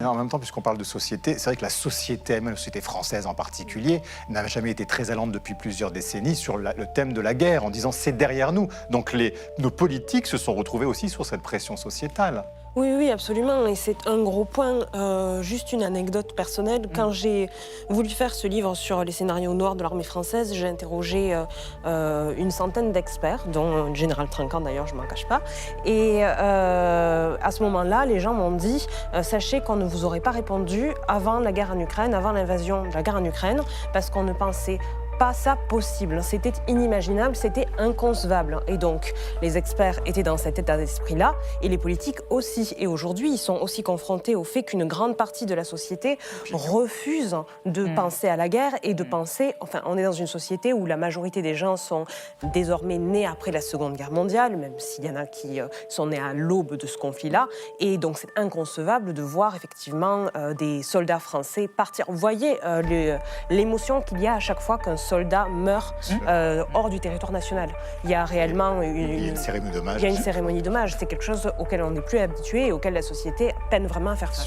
Et en même temps, puisqu'on parle de société, c'est vrai que la société elle-même, la société française en particulier, n'a jamais été très allante depuis plusieurs décennies sur le thème de la guerre, en disant c'est derrière nous. Donc nos politiques se sont retrouvés aussi sur cette pression sociétale. Oui, oui, absolument. Et c'est un gros point. Juste une anecdote personnelle. Quand j'ai voulu faire ce livre sur les scénarios noirs de l'armée française, j'ai interrogé une centaine d'experts, dont le général Trinquant d'ailleurs, je ne m'en cache pas. Et à ce moment-là, les gens m'ont dit sachez qu'on ne vous aurait pas répondu avant la guerre en Ukraine, avant l'invasion de la guerre en Ukraine, parce qu'on ne pensait pas ça possible, c'était inimaginable, c'était inconcevable. Et donc, les experts étaient dans cet état d'esprit-là, et les politiques aussi. Et aujourd'hui, ils sont aussi confrontés au fait qu'une grande partie de la société refuse de penser à la guerre et de penser... Enfin, on est dans une société où la majorité des gens sont désormais nés après la Seconde Guerre mondiale, même s'il y en a qui sont nés à l'aube de ce conflit-là. Et donc, c'est inconcevable de voir effectivement des soldats français partir. Vous voyez l'émotion qu'il y a à chaque fois qu'un soldat meurt hors du territoire national. Il y a réellement une cérémonie d'hommage. Il y a une cérémonie d'hommage. C'est quelque chose auquel on n'est plus habitué et auquel la société peine vraiment à faire face.